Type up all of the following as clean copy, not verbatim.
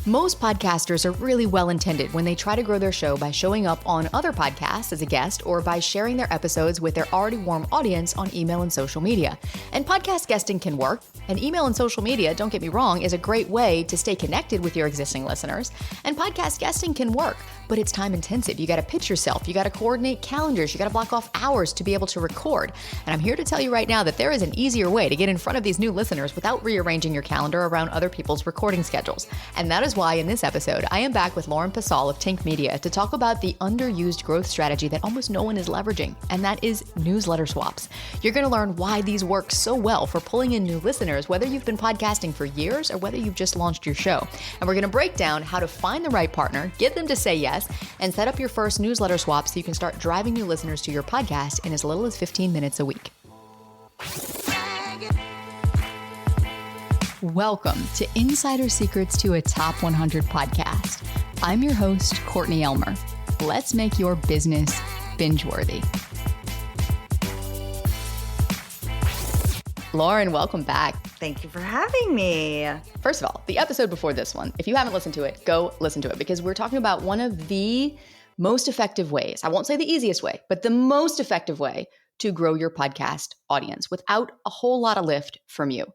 Most podcasters are really well-intended when they try to grow their show by showing up on other podcasts as a guest or by sharing their episodes with their already warm audience on email and social media. And podcast guesting can work. And email and social media, don't get me wrong, is a great way to stay connected with your existing listeners. And podcast guesting can work, but it's time intensive. You got to pitch yourself. You got to coordinate calendars. You got to block off hours to be able to record. And I'm here to tell you right now that there is an easier way to get in front of these new listeners without rearranging your calendar around other people's recording schedules. And that is why in this episode, I am back with Passell of Tink Media to talk about the underused growth strategy that almost no one is leveraging, and that is newsletter swaps. You're going to learn why these work so well for pulling in new listeners, whether you've been podcasting for years or whether you've just launched your show. And we're going to break down how to find the right partner, get them to say yes, and set up your first newsletter swap so you can start driving new listeners to your podcast in as little as 15 minutes a week. Welcome to Insider Secrets to a Top 100 podcast. I'm your host, Courtney Elmer. Let's make your business binge-worthy. Lauren, welcome back. Thank you for having me. First of all, the episode before this one, if you haven't listened to it, go listen to it because we're talking about one of the most effective ways. I won't say the easiest way, but the most effective way to grow your podcast audience without a whole lot of lift from you.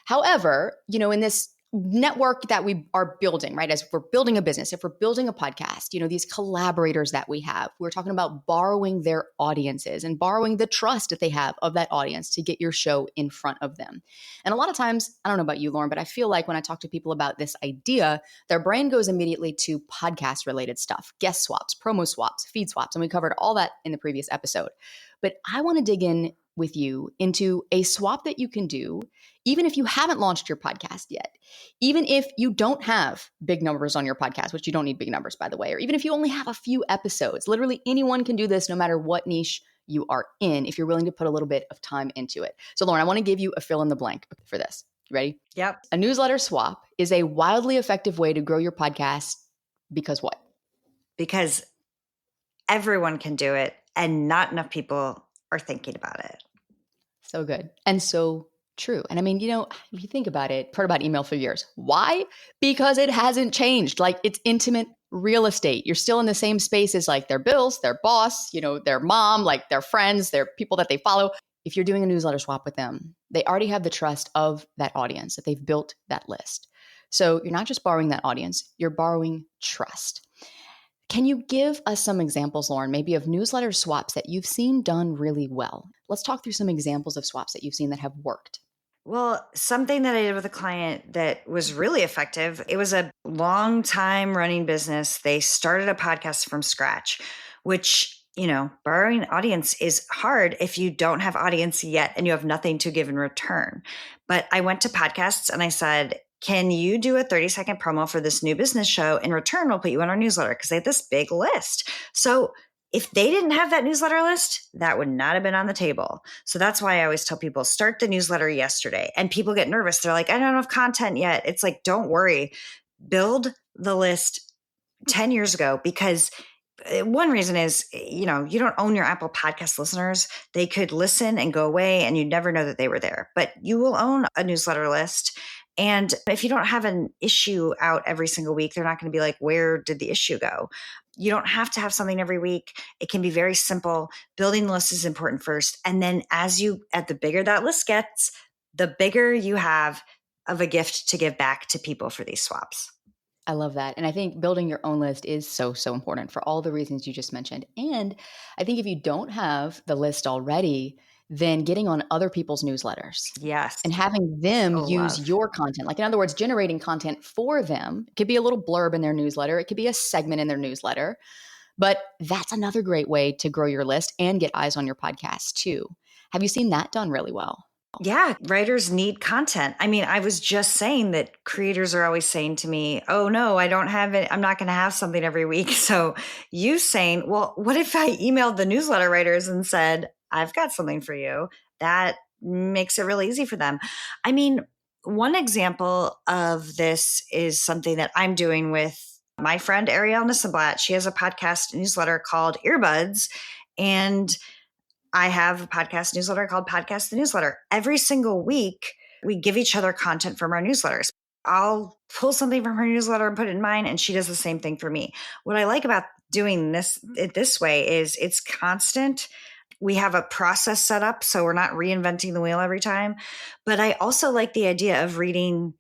However, in this network that we are building, right, as we're building a business, if we're building a podcast, these collaborators that we have, we're talking about borrowing their audiences and borrowing the trust that they have of that audience to get your show in front of them. And a lot of times, I don't know about you, Lauren, but I feel like when I talk to people about this idea, their brain goes immediately to podcast related stuff, guest swaps, promo swaps, feed swaps. And we covered all that in the previous episode. But I want to dig in with you into a swap that you can do even if you haven't launched your podcast yet, even if you don't have big numbers on your podcast, which you don't need big numbers, by the way, or even if you only have a few episodes. Literally anyone can do this no matter what niche you are in if you're willing to put a little bit of time into it. So Lauren, I want to give you a fill in the blank for this. You ready? Yep. A newsletter swap is a wildly effective way to grow your podcast because what? Because everyone can do it and not enough people are thinking about it. So good. And so true. And I mean, if you think about it, heard about email for years. Why? Because it hasn't changed. Like it's intimate real estate. You're still in the same space as like their bills, their boss, their mom, like their friends, their people that they follow. If you're doing a newsletter swap with them, they already have the trust of that audience, that they've built that list. So you're not just borrowing that audience, you're borrowing trust. Can you give us some examples, Lauren, maybe of newsletter swaps that you've seen done really well? Let's talk through some examples of swaps that you've seen that have worked. Well, something that I did with a client that was really effective, it was a long time running business. They started a podcast from scratch, which, borrowing audience is hard if you don't have audience yet and you have nothing to give in return. But I went to podcasts and I said, can you do a 30-second promo for this new business show? In return, we'll put you on our newsletter because they had this big list. So if they didn't have that newsletter list, that would not have been on the table. So that's why I always tell people, start the newsletter yesterday. And people get nervous. They're like, I don't have content yet. It's like, don't worry. Build the list 10 years ago because one reason is, you don't own your Apple Podcast listeners. They could listen and go away and you never know that they were there. But you will own a newsletter list. And if you don't have an issue out every single week, they're not going to be like, where did the issue go? You don't have to have something every week. It can be very simple. Building the list is important first. And then the bigger that list gets, the bigger you have of a gift to give back to people for these swaps. I love that. And I think building your own list is so, so important for all the reasons you just mentioned. And I think if you don't have the list already, then getting on other people's newsletters. Yes. And having them use your content. Like in other words, generating content for them. It could be a little blurb in their newsletter. It could be a segment in their newsletter. But that's another great way to grow your list and get eyes on your podcast too. Have you seen that done really well? Yeah, writers need content. I mean, I was just saying that creators are always saying to me, oh no, I don't have it. I'm not going to have something every week. So you saying, well, what if I emailed the newsletter writers and said, I've got something for you? That makes it really easy for them. I mean, one example of this is something that I'm doing with my friend Arielle Nissenblatt. She has a podcast newsletter called Earbuds, and I have a podcast newsletter called Podcast the Newsletter. Every single week, we give each other content from our newsletters. I'll pull something from her newsletter and put it in mine, and she does the same thing for me. What I like about doing this way is it's constant. We have a process set up, so we're not reinventing the wheel every time. But I also like the idea of reading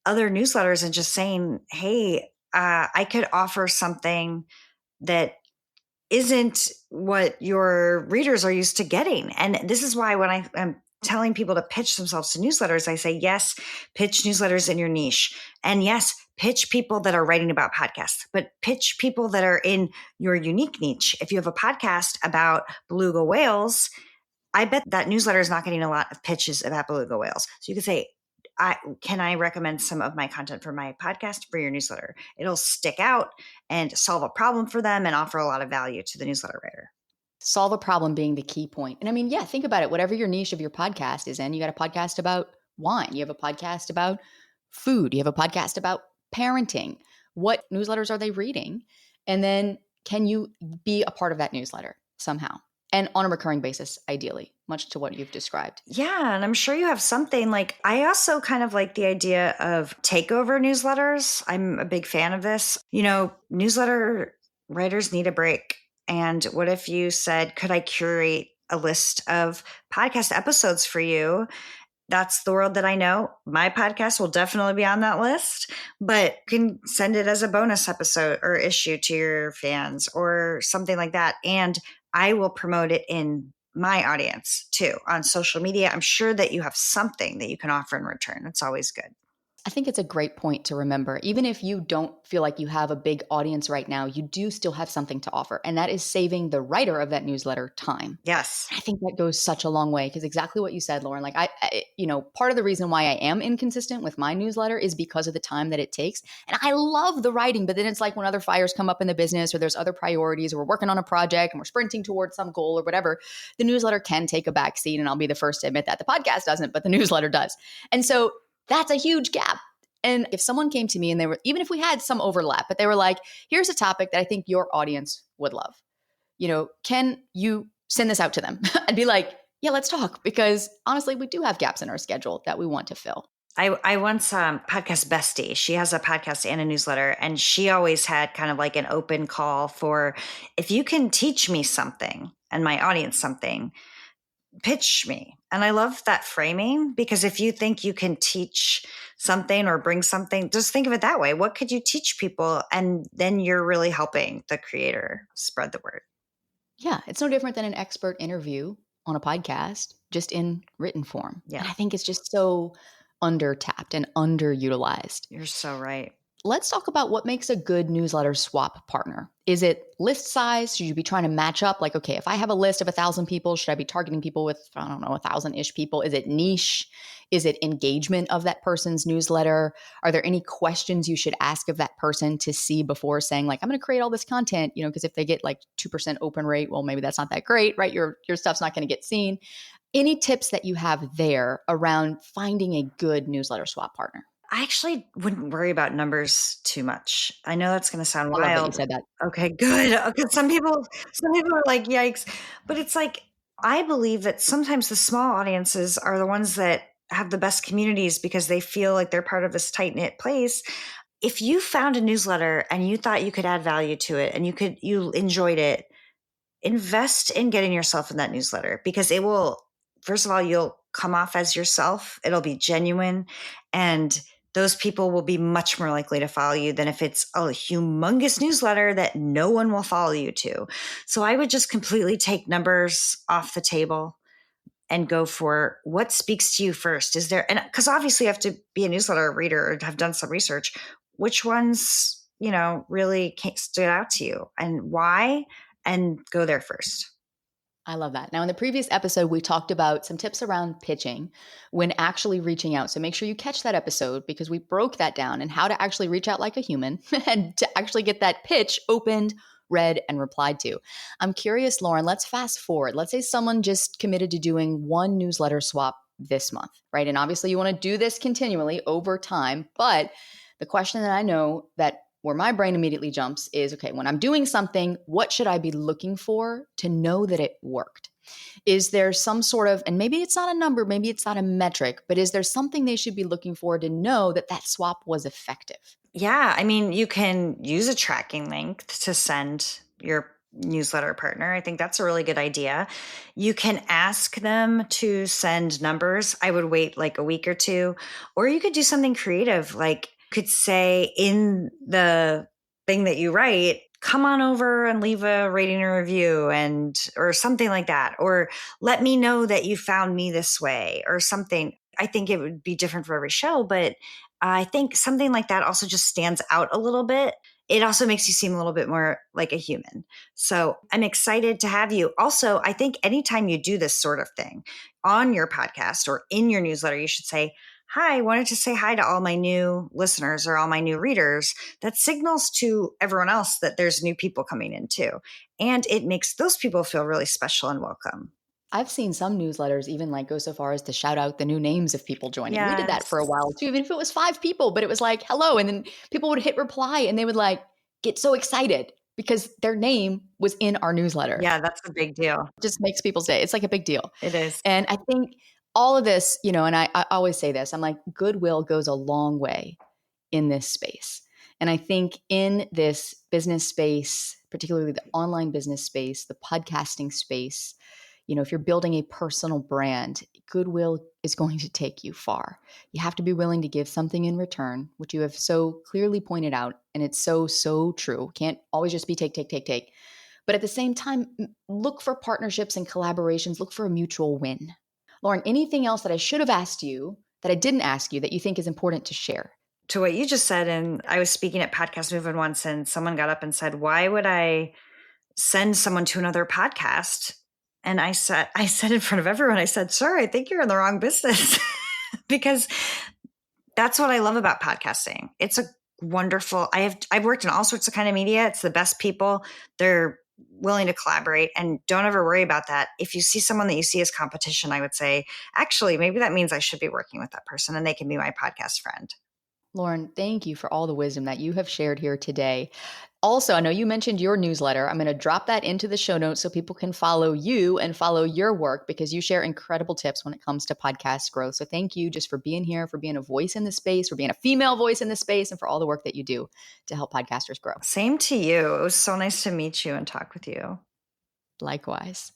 other newsletters and just saying, hey, I could offer something that isn't what your readers are used to getting. And this is why when I'm telling people to pitch themselves to newsletters, I say, yes, pitch newsletters in your niche. And yes, pitch people that are writing about podcasts, but pitch people that are in your unique niche. If you have a podcast about beluga whales, I bet that newsletter is not getting a lot of pitches about beluga whales. So you could say, can I recommend some of my content for my podcast for your newsletter? It'll stick out and solve a problem for them and offer a lot of value to the newsletter writer. Solve a problem being the key point. And I mean, yeah, think about it. Whatever your niche of your podcast is in, you got a podcast about wine. You have a podcast about food. You have a podcast about parenting. What newsletters are they reading? And then can you be a part of that newsletter somehow? And on a recurring basis, ideally, much to what you've described. Yeah. And I'm sure you have something like, I also kind of like the idea of takeover newsletters. I'm a big fan of this. Newsletter writers need a break. And what if you said, could I curate a list of podcast episodes for you? That's the world that I know. My podcast will definitely be on that list, but you can send it as a bonus episode or issue to your fans or something like that. And I will promote it in my audience too on social media. I'm sure that you have something that you can offer in return. It's always good. I think it's a great point to remember. Even if you don't feel like you have a big audience right now, you do still have something to offer. And that is saving the writer of that newsletter time. Yes. I think that goes such a long way because exactly what you said, Lauren, like part of the reason why I am inconsistent with my newsletter is because of the time that it takes. And I love the writing, but then it's like when other fires come up in the business or there's other priorities or we're working on a project and we're sprinting towards some goal or whatever, the newsletter can take a backseat. And I'll be the first to admit that. The podcast doesn't, but the newsletter does. And so that's a huge gap. And if someone came to me and they were, even if we had some overlap, but they were like, here's a topic that I think your audience would love. Can you send this out to them? I'd be like, yeah, let's talk. Because honestly, we do have gaps in our schedule that we want to fill. I once podcast bestie. She has a podcast and a newsletter, and she always had kind of like an open call for, if you can teach me something and my audience something, pitch me. And I love that framing because if you think you can teach something or bring something, just think of it that way. What could you teach people? And then you're really helping the creator spread the word. Yeah, it's no different than an expert interview on a podcast, just in written form. Yeah. And I think it's just so under-tapped and underutilized. You're so right. Let's talk about what makes a good newsletter swap partner. Is it list size? Should you be trying to match up? Like, okay, if I have a list of 1,000 people, should I be targeting people with, 1,000-ish people? Is it niche? Is it engagement of that person's newsletter? Are there any questions you should ask of that person to see before saying like, I'm going to create all this content, because if they get like 2% open rate, well, maybe that's not that great, right? Your stuff's not going to get seen. Any tips that you have there around finding a good newsletter swap partner? I actually wouldn't worry about numbers too much. I know that's going to sound I love wild. that you said that. Okay, good. Because some people are like, yikes. But it's like, I believe that sometimes the small audiences are the ones that have the best communities because they feel like they're part of this tight-knit place. If you found a newsletter and you thought you could add value to it and you enjoyed it, invest in getting yourself in that newsletter because it will, first of all, you'll come off as yourself. It'll be genuine, and those people will be much more likely to follow you than if it's a humongous newsletter that no one will follow you to. So I would just completely take numbers off the table and go for what speaks to you first. Is there, and because obviously you have to be a newsletter reader or have done some research, which ones, really stood out to you and why, and go there first. I love that. Now, in the previous episode, we talked about some tips around pitching when actually reaching out. So make sure you catch that episode because we broke that down and how to actually reach out like a human and to actually get that pitch opened, read, and replied to. I'm curious, Lauren, let's fast forward. Let's say someone just committed to doing one newsletter swap this month, right? And obviously you want to do this continually over time. But the question that I know that where my brain immediately jumps is, okay, when I'm doing something, what should I be looking for to know that it worked? Is there some sort of, and maybe it's not a number, maybe it's not a metric, but is there something they should be looking for to know that that swap was effective? Yeah. I mean, you can use a tracking link to send your newsletter partner. I think that's a really good idea. You can ask them to send numbers. I would wait like a week or two, or you could do something creative. Like you could say in the thing that you write, come on over and leave a rating or review or something like that. Or let me know that you found me this way or something. I think it would be different for every show, but I think something like that also just stands out a little bit. It also makes you seem a little bit more like a human. So I'm excited to have you. Also, I think anytime you do this sort of thing on your podcast or in your newsletter, you should say, hi, I wanted to say hi to all my new listeners or all my new readers. That signals to everyone else that there's new people coming in too. And it makes those people feel really special and welcome. I've seen some newsletters even like go so far as to shout out the new names of people joining. We did that for a while too, even if it was 5 people, but it was like, hello. And then people would hit reply and they would like get so excited because their name was in our newsletter. Yeah, that's a big deal. It just makes people's day. It's like a big deal. It is. And I think all of this, and I always say this, I'm like, goodwill goes a long way in this space. And I think in this business space, particularly the online business space, the podcasting space, if you're building a personal brand, goodwill is going to take you far. You have to be willing to give something in return, which you have so clearly pointed out. And it's so, so true. Can't always just be take. But at the same time, look for partnerships and collaborations. Look for a mutual win. Lauren, anything else that I should have asked you that I didn't ask you that you think is important to share? To what you just said, and I was speaking at Podcast Movement once, and someone got up and said, why would I send someone to another podcast? And I said in front of everyone, I said, sir, I think you're in the wrong business. Because that's what I love about podcasting. It's a wonderful, I've worked in all sorts of kind of media. It's the best people. They're willing to collaborate, and don't ever worry about that. If you see someone that you see as competition, I would say, actually, maybe that means I should be working with that person and they can be my podcast friend. Lauren, thank you for all the wisdom that you have shared here today. Also, I know you mentioned your newsletter. I'm going to drop that into the show notes so people can follow you and follow your work because you share incredible tips when it comes to podcast growth. So thank you just for being here, for being a voice in the space, for being a female voice in the space, and for all the work that you do to help podcasters grow. Same to you. It was so nice to meet you and talk with you. Likewise.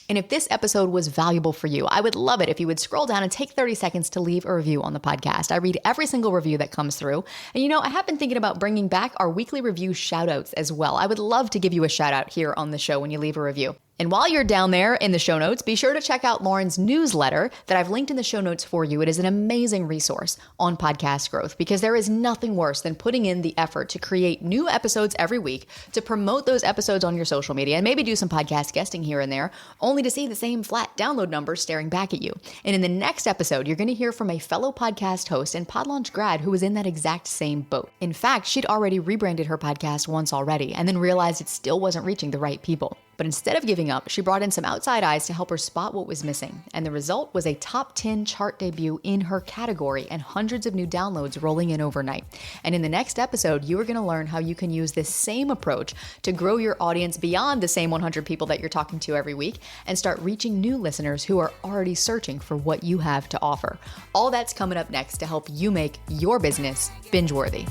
And if this episode was valuable for you, I would love it if you would scroll down and take 30 seconds to leave a review on the podcast. I read every single review that comes through. And I have been thinking about bringing back our weekly review shout outs as well. I would love to give you a shout out here on the show when you leave a review. And while you're down there in the show notes, be sure to check out Lauren's newsletter that I've linked in the show notes for you. It is an amazing resource on podcast growth because there is nothing worse than putting in the effort to create new episodes every week, to promote those episodes on your social media and maybe do some podcast guesting here and there, only to see the same flat download numbers staring back at you. And in the next episode, you're going to hear from a fellow podcast host and PodLaunch grad who was in that exact same boat. In fact, she'd already rebranded her podcast once already and then realized it still wasn't reaching the right people. But instead of giving up, she brought in some outside eyes to help her spot what was missing. And the result was a top 10 chart debut in her category and hundreds of new downloads rolling in overnight. And in the next episode, you are going to learn how you can use this same approach to grow your audience beyond the same 100 people that you're talking to every week and start reaching new listeners who are already searching for what you have to offer. All that's coming up next to help you make your business binge-worthy.